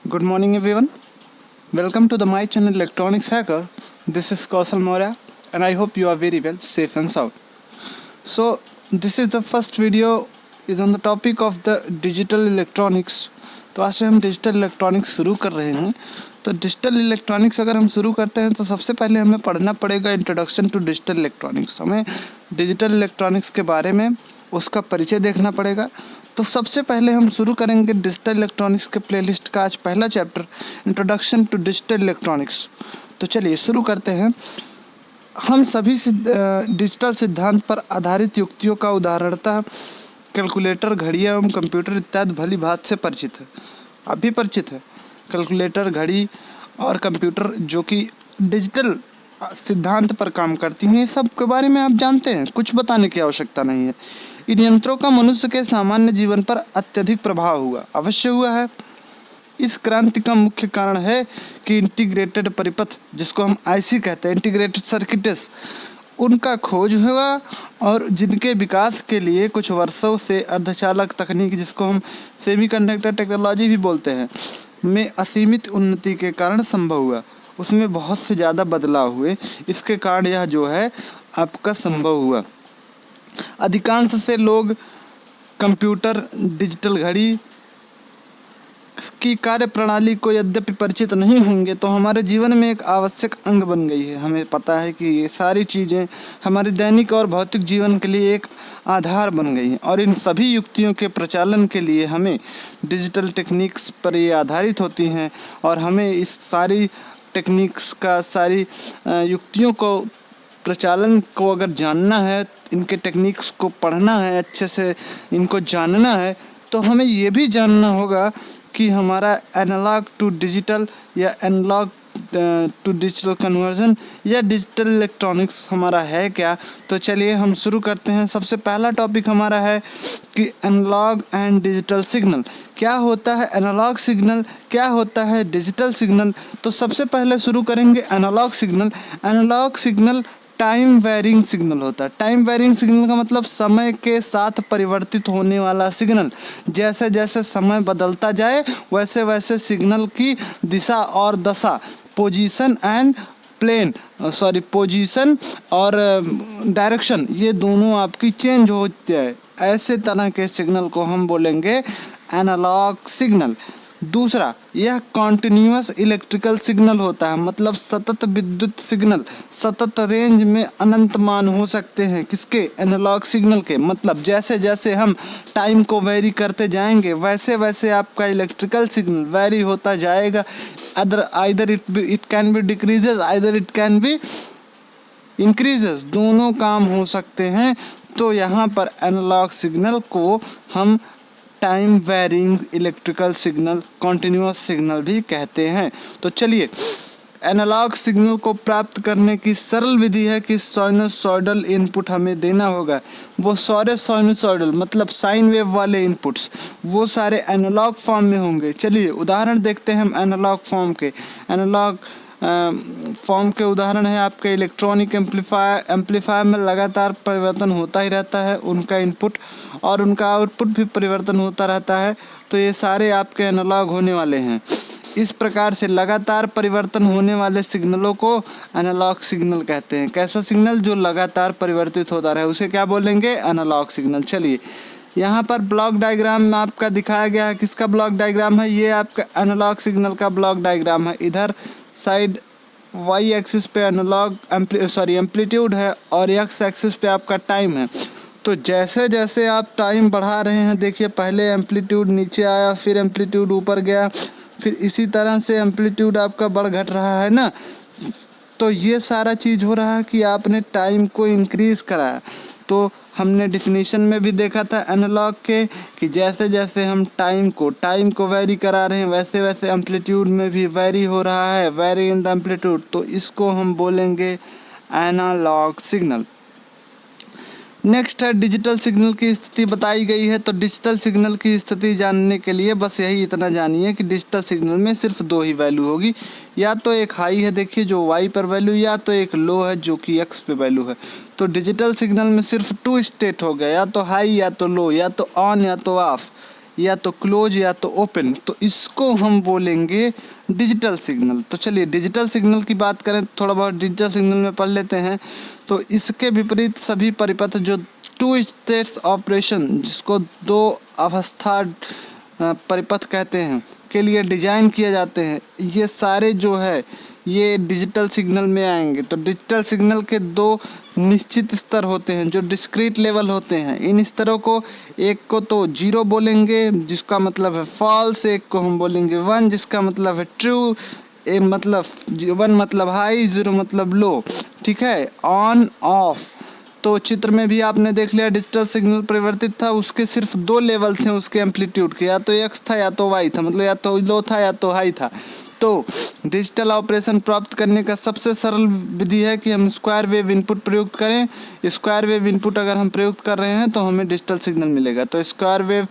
Good morning, everyone. Welcome to the my channel Electronics Hacker. This is Kausal Maurya, and I hope you are very well, safe and sound. So, this is the first video is on the topic of the digital electronics. तो आज से हम digital electronics शुरू कर रहे हैं। तो digital electronics अगर हम शुरू करते हैं तो सबसे पहले हमें पढ़ना पड़ेगा इंट्रोडक्शन टू डिजिटल इलेक्ट्रॉनिक्स। हमें डिजिटल इलेक्ट्रॉनिक्स के बारे में उसका परिचय देखना पड़ेगा। तो सबसे पहले हम शुरू करेंगे डिजिटल इलेक्ट्रॉनिक्स के प्लेलिस्ट का आज पहला chapter introduction to digital electronics. तो चलिए शुरू करते हैं। हम सभी डिजिटल सिद्धांत पर आधारित युक्तियों का उदाहरणतः कैलकुलेटर, घड़ियाँ एवं कंप्यूटर इत्यादि भली भांति से परिचित है। अभी परिचित है कैलकुलेटर, घड़ी और कंप्यूटर जो कि डिजिटल सिद्धांत पर काम करती हैं। ये सब के बारे में आप जानते हैं, कुछ बताने की आवश्यकता नहीं है। इन यंत्रों का मनुष्य के सामान्य जीवन पर अत्यधिक प्रभाव हुआ, अवश्य हुआ है। इस क्रांति का मुख्य कारण है कि इंटीग्रेटेड परिपथ, जिसको हम आईसी कहते हैं, इंटीग्रेटेड सर्किट्स, उनका खोज हुआ और जिनके विकास के लिए कुछ वर्षों से अर्धचालक तकनीक, जिसको हम सेमीकंडक्टर टेक्नोलॉजी भी बोलते हैं, में असीमित उन्नति के कारण संभव हुआ। उसमें बहुत से ज़्यादा बदलाव हुए, इसके कारण यह जो है आपका संभव हुआ। अधिकांश से लोग कंप्यूटर, डिजिटल घड़ी की कार्य प्रणाली को यद्यपि परिचित नहीं होंगे तो हमारे जीवन में एक आवश्यक अंग बन गई है। हमें पता है कि ये सारी चीज़ें हमारे दैनिक और भौतिक जीवन के लिए एक आधार बन गई हैं और इन सभी युक्तियों के प्रचालन के लिए हमें डिजिटल टेक्निक्स पर ये आधारित होती हैं और हमें इस सारी टेक्निक्स का, सारी युक्तियों को प्रचालन को अगर जानना है, इनके टेक्निक्स को पढ़ना है, अच्छे से इनको जानना है, तो हमें ये भी जानना होगा कि हमारा एनालॉग टू डिजिटल या एनालॉग टू डिजिटल कन्वर्जन या डिजिटल इलेक्ट्रॉनिक्स हमारा है क्या। तो चलिए हम शुरू करते हैं। सबसे पहला टॉपिक हमारा है कि एनालॉग एंड डिजिटल सिग्नल। क्या होता है एनालॉग सिग्नल, क्या होता है डिजिटल सिग्नल। तो सबसे पहले शुरू करेंगे analog signal. Analog signal time varying signal होता है। टाइम वेरिंग सिग्नल का मतलब समय के साथ परिवर्तित होने वाला सिग्नल। जैसे जैसे समय बदलता जाए वैसे वैसे सिग्नल की दिशा और दशा, पोजीशन और डायरेक्शन, ये दोनों आपकी चेंज होती है। ऐसे तरह के सिग्नल को हम बोलेंगे एनालॉग सिग्नल। दूसरा, यह कॉन्टिन्यूअस इलेक्ट्रिकल सिग्नल होता है, मतलब सतत विद्युत सिग्नल। सतत रेंज में अनंत मान हो सकते हैं किसके, एनालॉग सिग्नल के। मतलब जैसे जैसे हम टाइम को वेरी करते जाएंगे वैसे वैसे आपका इलेक्ट्रिकल सिग्नल वेरी होता जाएगा। Either it can be decreases, either it can be increases, दोनों काम हो सकते हैं। तो यहाँ पर एनालॉग सिग्नल को हम time varying electrical signal, continuous signal भी कहते हैं। तो चलिए, एनालॉग सिग्नल को प्राप्त करने की सरल विधि है कि साइनसॉइडल इनपुट हमें देना होगा। वो सारे साइनसॉइडल मतलब साइन वेव वाले इनपुट्स वो सारे एनालॉग फॉर्म में होंगे। चलिए उदाहरण देखते हैं हम एनालॉग फॉर्म के। एनालॉग फॉर्म के उदाहरण है आपके इलेक्ट्रॉनिक एम्पलीफायर में लगातार परिवर्तन होता ही रहता है, उनका इनपुट और उनका आउटपुट भी परिवर्तन होता रहता है। तो ये सारे आपके एनालॉग होने वाले हैं। इस प्रकार से लगातार परिवर्तन होने वाले सिग्नलों को एनालॉग सिग्नल कहते हैं। कैसा सिग्नल, जो लगातार परिवर्तित होता रहे, उसे क्या बोलेंगे, एनालॉग सिग्नल। चलिए यहाँ पर ब्लॉक डायग्राम आपका दिखाया गया है। किसका ब्लॉक डायग्राम है, ये आपका एनालॉग सिग्नल का ब्लॉक डायग्राम है। इधर साइड वाई एक्सिस पे एनालॉग एम्पलीट्यूड है और एक्स एक्सिस पे आपका टाइम है। तो जैसे जैसे आप टाइम बढ़ा रहे हैं, देखिए पहले एम्पलीट्यूड नीचे आया, फिर एम्पलीट्यूड ऊपर गया, फिर इसी तरह से एम्पलीट्यूड आपका बढ़ घट रहा है ना। तो ये सारा चीज़ हो रहा है कि आपने टाइम को इंक्रीज़ कराया। तो हमने डिफिनीशन में भी देखा था एनालॉग के कि जैसे जैसे हम टाइम को वेरी करा रहे हैं वैसे वैसे एम्पलीट्यूड में भी वेरी हो रहा है, वेरी इन द एम्पलीट्यूड। तो इसको हम बोलेंगे एनालॉग सिग्नल। नेक्स्ट है डिजिटल सिग्नल की स्थिति बताई गई है। तो डिजिटल सिग्नल की स्थिति जानने के लिए बस यही इतना जानिए कि डिजिटल सिग्नल में सिर्फ दो ही वैल्यू होगी, या तो एक हाई है देखिए जो वाई पर वैल्यू, या तो एक लो है जो कि एक्स पे वैल्यू है। तो डिजिटल सिग्नल में सिर्फ टू स्टेट हो गया, या तो हाई या तो लो, या तो ऑन या तो ऑफ। या तो क्लोज या तो ओपन, तो इसको हम बोलेंगे डिजिटल सिग्नल। तो चलिए डिजिटल सिग्नल की बात करें, थोड़ा बहुत डिजिटल सिग्नल में पढ़ लेते हैं। तो इसके विपरीत सभी परिपथ जो टू स्टेट्स ऑपरेशन, जिसको दो अवस्था परिपथ कहते हैं, के लिए डिजाइन किए जाते हैं, ये सारे जो है ये डिजिटल सिग्नल में आएंगे। तो डिजिटल सिग्नल के दो निश्चित स्तर होते हैं जो डिस्क्रीट लेवल होते हैं। इन स्तरों को एक को तो 0 बोलेंगे जिसका मतलब है फॉल्स, एक को हम बोलेंगे 1 जिसका मतलब है ट्रू, ए मतलब 1 मतलब हाई, 0 मतलब लो, ठीक है, ऑन ऑफ। तो चित्र में भी आपने देख लिया डिजिटल सिग्नल परिवर्तित था, उसके सिर्फ 2 लेवल थे उसके एम्पलीट्यूड के, या तो एक्स था या तो वाई था, मतलब या तो लो था या तो हाई था। तो डिजिटल ऑपरेशन प्राप्त करने का सबसे सरल विधि है कि हम स्क्वायर वेव इनपुट प्रयुक्त करें। स्क्वायर वेव इनपुट अगर हम प्रयुक्त कर रहे हैं तो हमें डिजिटल सिग्नल मिलेगा। तो स्क्वायर वेव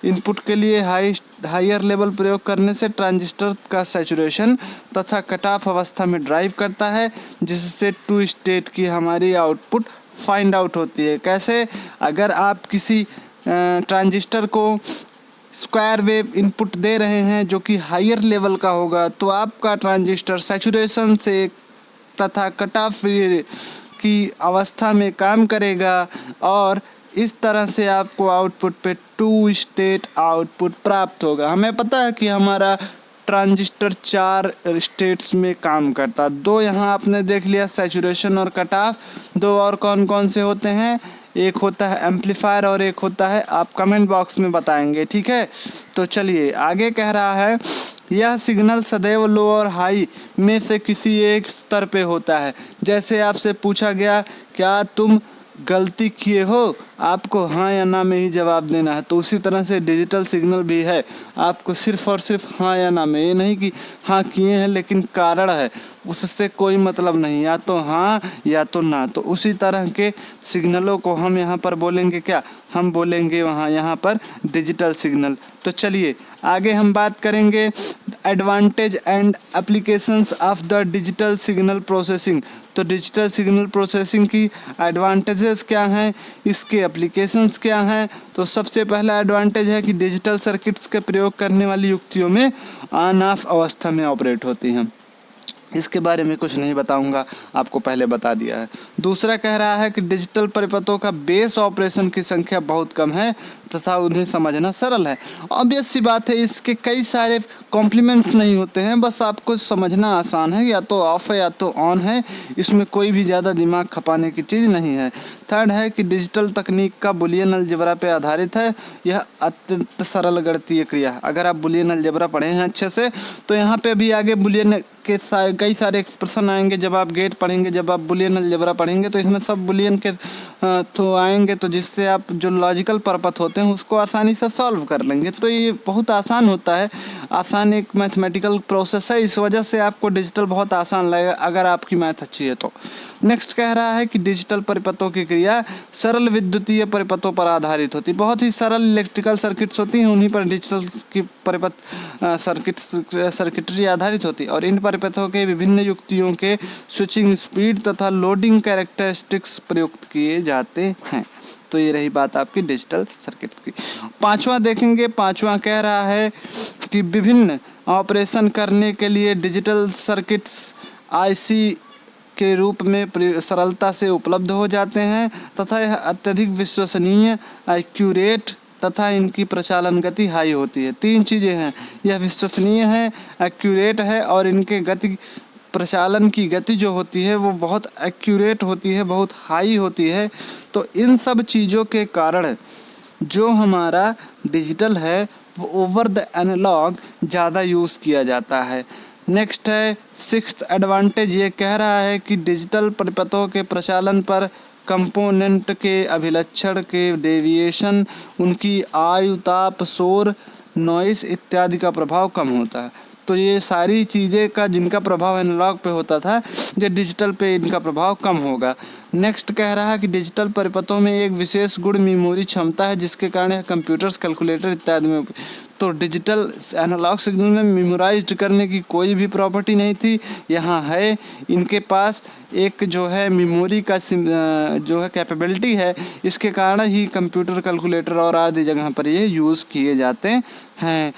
इनपुट के लिए हायर लेवल प्रयोग करने से ट्रांजिस्टर का सैचुरेशन तथा कट ऑफ अवस्था में ड्राइव करता है, जिससे टू स्टेट की हमारी आउटपुट फाइंड आउट होती है। कैसे? अगर आप किसी ट्रांजिस्टर को स्क्वायर वेव इनपुट दे रहे हैं जो कि हायर लेवल का होगा, तो आपका ट्रांजिस्टर सैचुरेशन से तथा कट ऑफ की अवस्था में काम करेगा और इस तरह से आपको आउटपुट पे टू स्टेट आउटपुट प्राप्त होगा। हमें पता है कि हमारा ट्रांजिस्टर 4 स्टेट्स में काम करता। 2 यहाँ आपने देख लिया, सैचुरेशन और कट ऑफ। 2 और कौन कौन से होते हैं? एक होता है एम्पलीफायर और एक होता है, आप कमेंट बॉक्स में बताएंगे, ठीक है। तो चलिए आगे कह रहा है, यह सिग्नल सदैव लो और हाई में से किसी एक स्तर पे होता है। जैसे आपसे पूछा गया क्या तुम गलती किए हो, आपको हाँ या ना में ही जवाब देना है। तो उसी तरह से डिजिटल सिग्नल भी है, आपको सिर्फ और सिर्फ हाँ या ना में, ये नहीं कि हाँ किए हैं लेकिन कारण है, उससे कोई मतलब नहीं, या तो हाँ या तो ना। तो उसी तरह के सिग्नलों को हम यहाँ पर बोलेंगे क्या? हम बोलेंगे वहाँ यहाँ पर डिजिटल सिग्नल। तो चलिए आगे हम बात करेंगे advantage and applications of the digital signal processing. तो डिजिटल सिग्नल प्रोसेसिंग की एडवांटेजेस क्या हैं, इसके एप्लीकेशंस क्या हैं? तो सबसे पहला एडवांटेज है कि डिजिटल सर्किट्स के प्रयोग करने वाली युक्तियों में ऑन ऑफ अवस्था में ऑपरेट होती हैं। इसके बारे में कुछ नहीं बताऊंगा, आपको पहले बता दिया है। दूसरा कह रहा है कि डिजिटल परिपथों का बेस ऑपरेशन की संख्या बहुत कम है तथा उन्हें समझना सरल है। ऑब्वियस सी बात है, इसके कई सारे कॉम्प्लीमेंट्स नहीं होते हैं, बस आपको समझना आसान है, या तो ऑफ है या तो ऑन है, इसमें कोई भी ज़्यादा दिमाग खपाने की चीज़ नहीं है। थर्ड है कि डिजिटल तकनीक का बुलियन अलजेब्रा पे आधारित है, यह अत्यंत सरल गणितीय क्रिया। अगर आप बुलियन अलजेब्रा पढ़े हैं अच्छे से, तो यहाँ पे भी आगे बुलियन के कई सारे एक्सप्रेशन आएंगे। जब आप गेट पढ़ेंगे, जब आप बुलियन अलजेब्रा पढ़ेंगे, तो इसमें सब बुलियन के तो आएंगे, तो जिससे आप जो लॉजिकल परपथ होते हैं उसको आसानी से सॉल्व कर लेंगे। तो ये बहुत आसान होता है, आसान एक मैथमेटिकल प्रोसेस है, इस वजह से आपको डिजिटल बहुत आसान लगेगा अगर आपकी मैथ अच्छी है तो। नेक्स्ट कह रहा है कि डिजिटल परिपथों की क्रिया सरल विद्युतीय परिपथों पर आधारित होती है। बहुत ही सरल इलेक्ट्रिकल सर्किट्स होती हैं, उन्हीं पर डिजिटल की परिपथ सर्किटरी आधारित होती है, और इन परिपथों के विभिन्न युक्तियों के स्विचिंग स्पीड तथा लोडिंग कैरेक्टरिस्टिक्स प्रयुक्त किए जाते हैं। तो ये रही बात आपकी डिजिटल सर्किट की। पांचवा देखेंगे, पांचवा कह रहा है कि विभिन्न ऑपरेशन करने के लिए डिजिटल सर्किट्स आईसी के रूप में सरलता से उपलब्ध हो जाते हैं तथा यह अत्यधिक विश्वसनीय, एक्यूरेट तथा इनकी प्रचालन गति हाई होती है। 3 चीज़ें हैं, यह विश्वसनीय है, एक्यूरेट है, और इनके गति प्रचालन की गति जो होती है वो बहुत एक्यूरेट होती है, बहुत हाई होती है। तो इन सब चीज़ों के कारण जो हमारा डिजिटल है वो ओवर द एनालॉग ज़्यादा यूज़ किया जाता है। नेक्स्ट है सिक्स्थ एडवांटेज, ये कह रहा है कि डिजिटल परिपथों के प्रचालन पर कंपोनेंट के अभिलक्षण के डेविएशन, उनकी आयु, ताप, शोर, नॉइस इत्यादि का प्रभाव कम होता है। तो ये सारी चीज़ें का जिनका प्रभाव एनालॉग पे होता था, ये डिजिटल पे इनका प्रभाव कम होगा। नेक्स्ट कह रहा है कि डिजिटल परिपथों में एक विशेष गुण मेमोरी क्षमता है, जिसके कारण यह कंप्यूटर्स, कैलकुलेटर इत्यादि में तो डिजिटल एनालॉग सिग्नल में मेमोराइज्ड करने की कोई भी प्रॉपर्टी नहीं थी, यहाँ है। इनके पास एक जो है मेमोरी का जो है कैपेबिलिटी है, इसके कारण ही कंप्यूटर, कैलकुलेटर और आदि जगह पर ये यूज़ किए जाते हैं।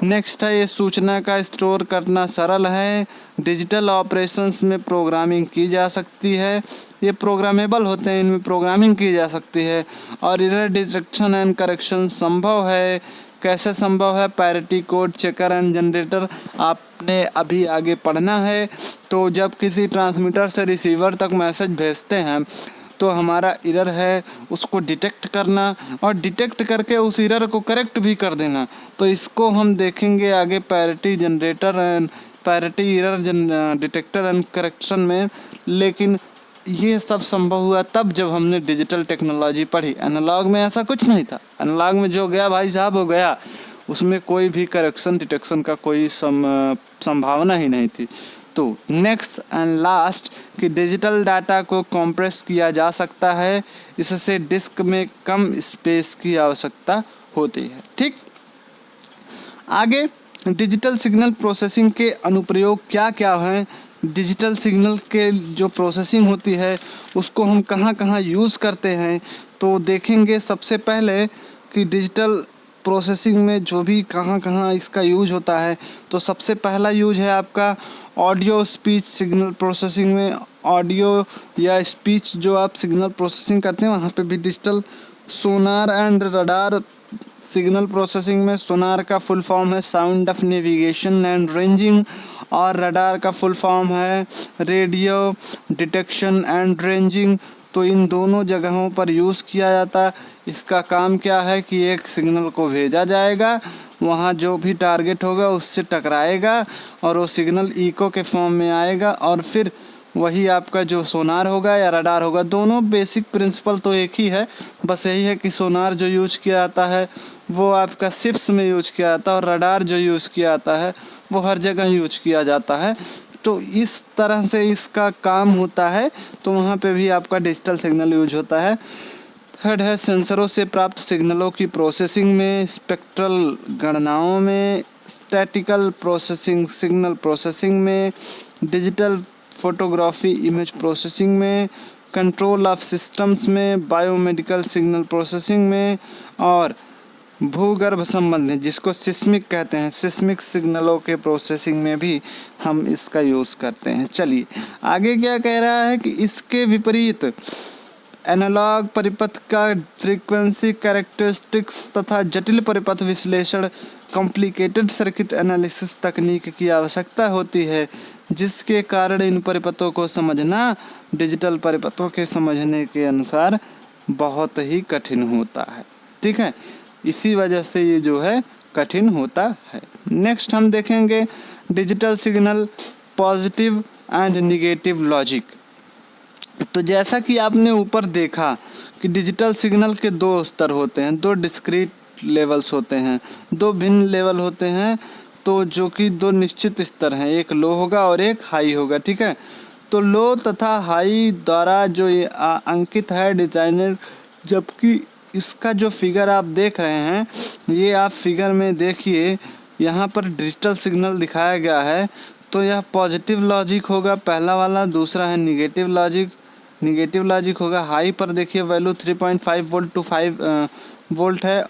नेक्स्ट है, ये सूचना का स्टोर करना सरल है। डिजिटल ऑपरेशंस में प्रोग्रामिंग की जा सकती है, ये प्रोग्रामेबल होते हैं, इनमें प्रोग्रामिंग की जा सकती है। और एरर डिटेक्शन एंड करेक्शन संभव है। कैसे संभव है? Parity code checker and generator आपने अभी आगे पढ़ना है। तो जब किसी ट्रांसमीटर से रिसीवर तक मैसेज भेजते हैं तो हमारा एरर है उसको डिटेक्ट करना और डिटेक्ट करके उस एरर को करेक्ट भी कर देना। तो इसको हम देखेंगे आगे parity generator and parity error detector and correction में। लेकिन ये सब संभव हुआ तब जब हमने डिजिटल टेक्नोलॉजी पढ़ी। एनालॉग में ऐसा कुछ नहीं था। एनालॉग में जो गया भाई साहब हो गया, उसमें कोई भी करेक्शन डिटेक्शन का कोई संभावना ही नहीं थी। तो नेक्स्ट एंड लास्ट कि डिजिटल डाटा को कंप्रेस किया जा सकता है, इससे डिस्क में कम स्पेस की आवश्यकता होती है। ठीक, आगे डिजिटल सिग्नल प्रोसेसिंग के अनुप्रयोग क्या क्या हैं। डिजिटल सिग्नल के जो प्रोसेसिंग होती है उसको हम कहाँ कहाँ यूज़ करते हैं तो देखेंगे। सबसे पहले कि डिजिटल प्रोसेसिंग में जो भी कहाँ कहाँ इसका यूज होता है, तो सबसे पहला यूज है आपका ऑडियो स्पीच सिग्नल प्रोसेसिंग में। ऑडियो या स्पीच जो आप सिग्नल प्रोसेसिंग करते हैं वहाँ पे भी digital. Sonar and radar signal processing में सोनार का फुल फॉर्म है sound of navigation and ranging, और रडार का फुल फॉर्म है रेडियो डिटेक्शन एंड रेंजिंग। तो इन दोनों जगहों पर यूज़ किया जाता है। इसका काम क्या है कि एक सिग्नल को भेजा जाएगा, वहाँ जो भी टारगेट होगा उससे टकराएगा और वो सिग्नल इको के फॉर्म में आएगा, और फिर वही आपका जो सोनार होगा या रडार होगा। दोनों बेसिक प्रिंसिपल तो एक ही है, बस यही है कि सोनार जो यूज किया जाता है वो आपका शिप्स में यूज किया जाता है, और रडार जो यूज़ किया जाता है वो हर जगह यूज किया जाता है। तो इस तरह से इसका काम होता है, तो वहाँ पे भी आपका डिजिटल सिग्नल यूज होता है। थर्ड है सेंसरों से प्राप्त सिग्नलों की प्रोसेसिंग में, स्पेक्ट्रल गणनाओं में, स्टैटिकल प्रोसेसिंग सिग्नल प्रोसेसिंग में, डिजिटल फोटोग्राफी इमेज प्रोसेसिंग में, कंट्रोल ऑफ सिस्टम्स में, बायोमेडिकल सिग्नल प्रोसेसिंग में, और भूगर्भ संबंधी जिसको सिस्मिक कहते हैं, सिस्मिक सिग्नलों के प्रोसेसिंग में भी हम इसका यूज़ करते हैं। चलिए आगे क्या कह रहा है कि इसके विपरीत एनालॉग परिपथ का फ्रीक्वेंसी कैरेक्टरिस्टिक्स तथा जटिल परिपथ विश्लेषण कॉम्प्लिकेटेड सर्किट एनालिसिस तकनीक की आवश्यकता होती है, जिसके कारण इन परिपथों को समझना डिजिटल परिपथों के समझने के अनुसार बहुत ही कठिन होता है। ठीक है, इसी वजह से ये जो है कठिन होता है। नेक्स्ट हम देखेंगे digital signal positive and negative logic. तो जैसा कि आपने ऊपर देखा कि डिजिटल सिग्नल के दो स्तर होते हैं, दो डिस्क्रीट लेवल्स होते हैं, दो भिन्न लेवल होते हैं, तो जो कि दो निश्चित स्तर हैं, एक लो होगा और एक हाई होगा। ठीक है, तो लो तथा हाई द्वारा जो ये अंकित है डिजाइनर, जबकि इसका जो फिगर आप देख रहे हैं, ये आप फिगर में देखिए यहाँ पर डिजिटल सिग्नल दिखाया गया है, तो यह पॉजिटिव लॉजिक होगा पहला वाला, दूसरा है निगेटिव लॉजिक। निगेटिव लॉजिक होगा हाई पर देखिए वैल्यू 3.5 वोल्ट टू 5 वोल्ट है,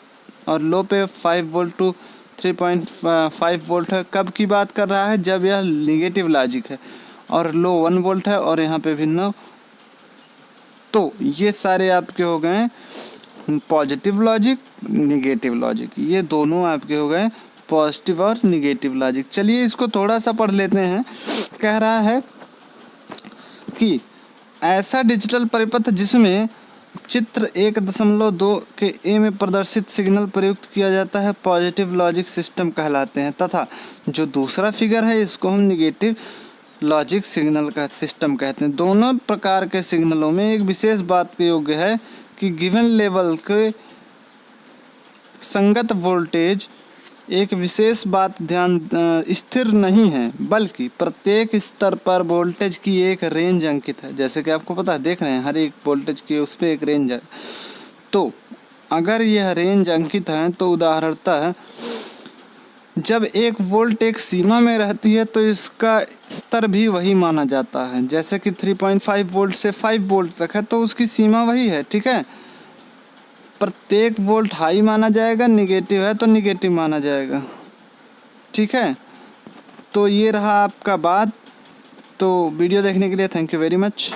और लो पे 5 वोल्ट टू 3.5 वोल्ट है। कब की बात कर रहा है? जब यह निगेटिव लॉजिक है, और लो 1 वोल्ट है, और यहाँ पे भिन्न। तो ये सारे आपके हो गए पॉजिटिव लॉजिक, निगेटिव लॉजिक, ये दोनों आपके हो गए पॉजिटिव और निगेटिव लॉजिक। चलिए इसको थोड़ा सा पढ़ लेते हैं। कह रहा है कि ऐसा डिजिटल परिपथ जिसमें चित्र 1.2 के ए में प्रदर्शित सिग्नल प्रयुक्त किया जाता है पॉजिटिव लॉजिक सिस्टम कहलाते हैं, तथा जो दूसरा फिगर है इसको हम निगेटिव लॉजिक सिग्नल का सिस्टम कहते हैं। दोनों प्रकार के सिग्नलों में एक विशेष बात के योग्य है कि गिवन लेवल के संगत वोल्टेज एक विशेष बात ध्यान स्थिर नहीं है, बल्कि प्रत्येक स्तर पर वोल्टेज की एक रेंज अंकित है। जैसे कि आपको पता है, देख रहे हैं हर एक वोल्टेज की उस पर एक रेंज है। तो अगर यह रेंज अंकित है तो उदाहरणतः जब 1 वोल्ट एक सीमा में रहती है तो इसका स्तर भी वही माना जाता है। जैसे कि 3.5 वोल्ट से 5 वोल्ट तक है तो उसकी सीमा वही है, ठीक है। प्रत्येक वोल्ट हाई माना जाएगा, निगेटिव है तो निगेटिव माना जाएगा, ठीक है। तो ये रहा आपका बात। तो वीडियो देखने के लिए thank you very much.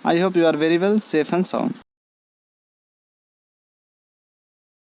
I hope you are very well, safe and sound.